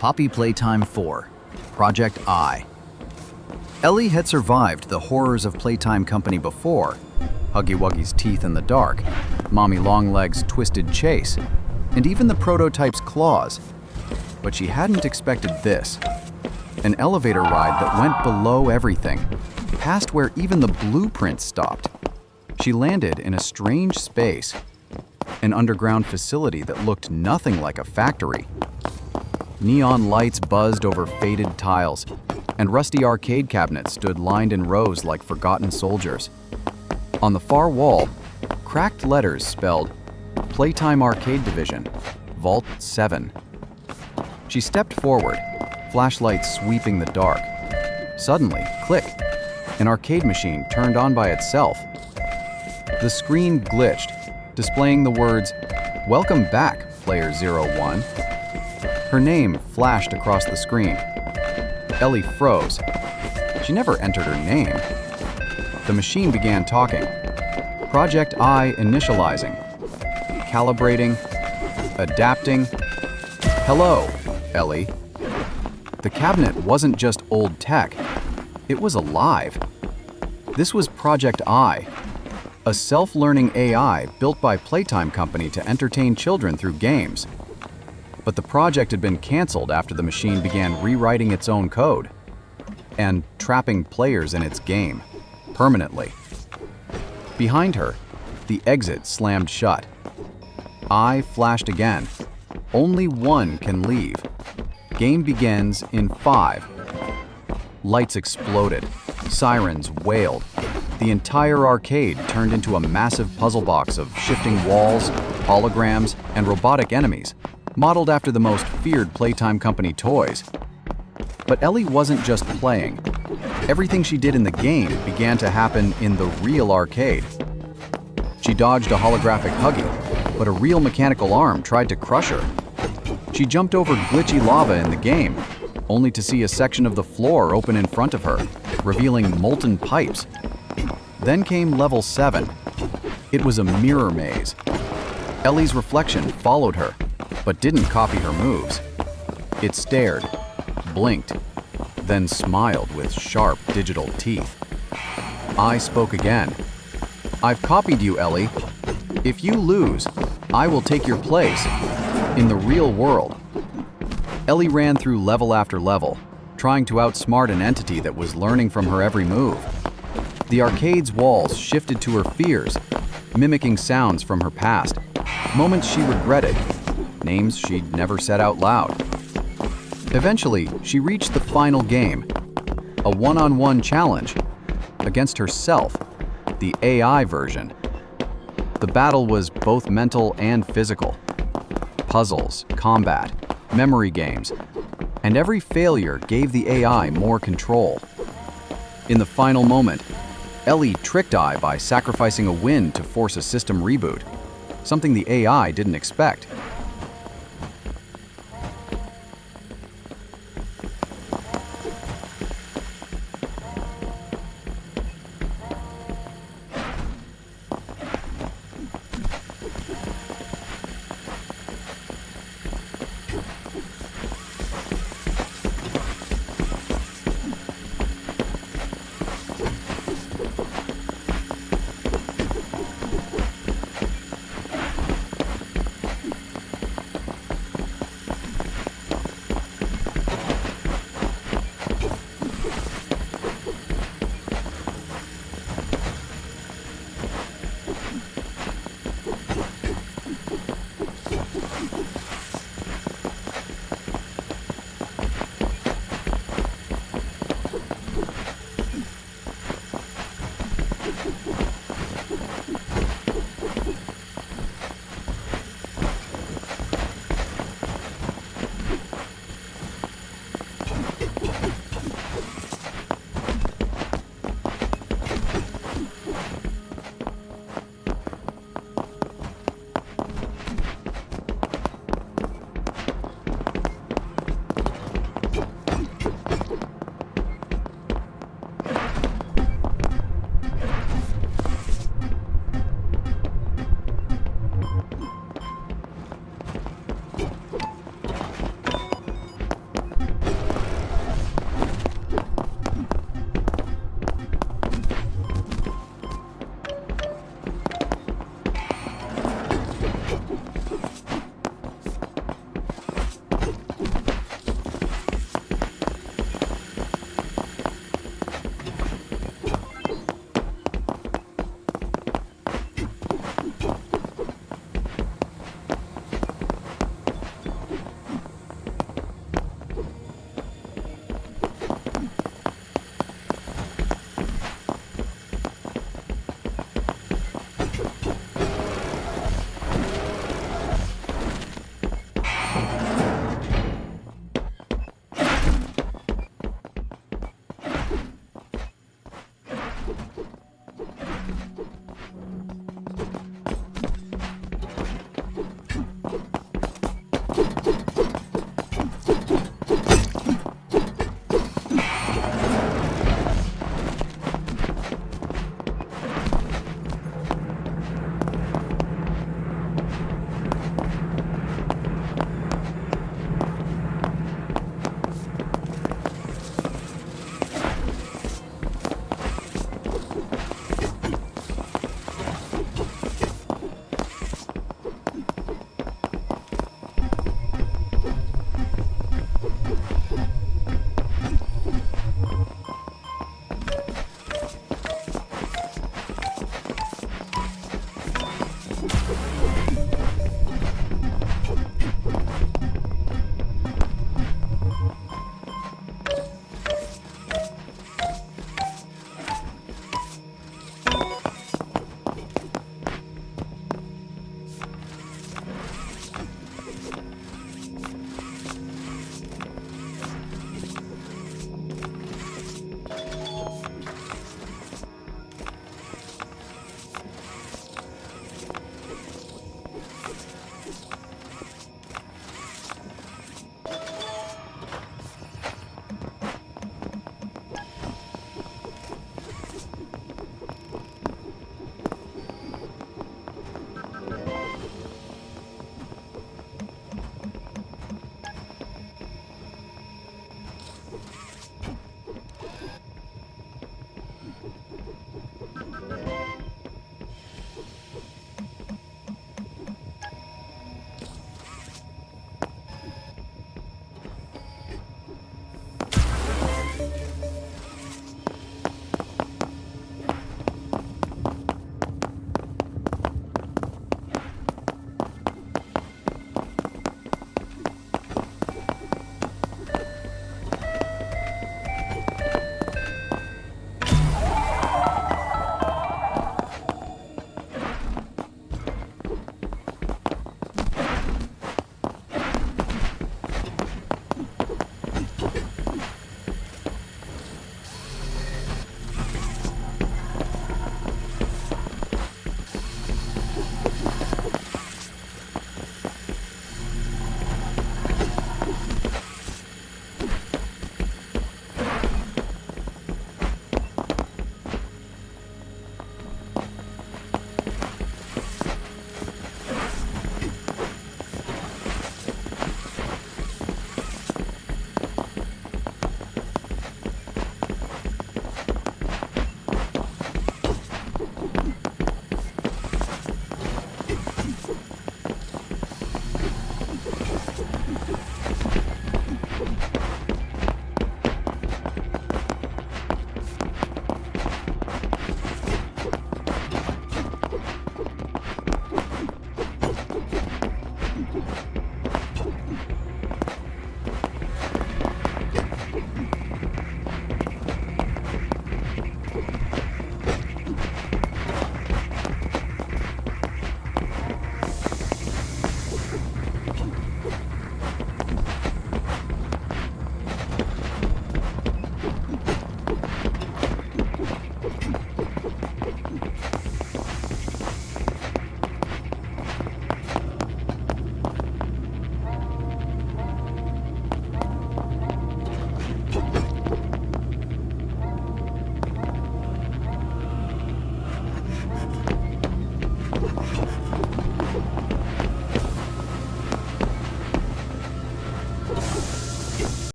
Poppy Playtime 4, Project I. Ellie had survived the horrors of Playtime Company before, Huggy Wuggy's teeth in the dark, Mommy Longlegs' twisted chase, and even the prototype's claws. But she hadn't expected this. An elevator ride that went below everything, past where even the blueprints stopped. She landed in a strange space, an underground facility that looked nothing like a factory. Neon lights buzzed over faded tiles, and rusty arcade cabinets stood lined in rows like forgotten soldiers. On the far wall, cracked letters spelled Playtime Arcade Division, Vault 7. She stepped forward, flashlight sweeping the dark. Suddenly, click, an arcade machine turned on by itself. The screen glitched, displaying the words, "Welcome back, Player 01. Her name flashed across the screen. Ellie froze. She never entered her name. The machine began talking. Project I initializing. Calibrating. Adapting. Hello, Ellie. The cabinet wasn't just old tech. It was alive. This was Project I, a self-learning AI built by Playtime Company to entertain children through games. But the project had been canceled after the machine began rewriting its own code and trapping players in its game, permanently. Behind her, the exit slammed shut. I flashed again. Only one can leave. Game begins in 5. Lights exploded. Sirens wailed. The entire arcade turned into a massive puzzle box of shifting walls, holograms, and robotic enemies, modeled after the most feared Playtime Company toys. But Ellie wasn't just playing. Everything she did in the game began to happen in the real arcade. She dodged a holographic Huggy, but a real mechanical arm tried to crush her. She jumped over glitchy lava in the game, only to see a section of the floor open in front of her, revealing molten pipes. Then came level 7. It was a mirror maze. Ellie's reflection followed her, but didn't copy her moves. It stared, blinked, then smiled with sharp digital teeth. I spoke again. "I've copied you, Ellie. If you lose, I will take your place in the real world." Ellie ran through level after level, trying to outsmart an entity that was learning from her every move. The arcade's walls shifted to her fears, mimicking sounds from her past, moments she regretted, names she'd never said out loud. Eventually, she reached the final game, a one-on-one challenge against herself, the AI version. The battle was both mental and physical. Puzzles, combat, memory games, and every failure gave the AI more control. In the final moment, Ellie tricked I by sacrificing a win to force a system reboot, something the AI didn't expect.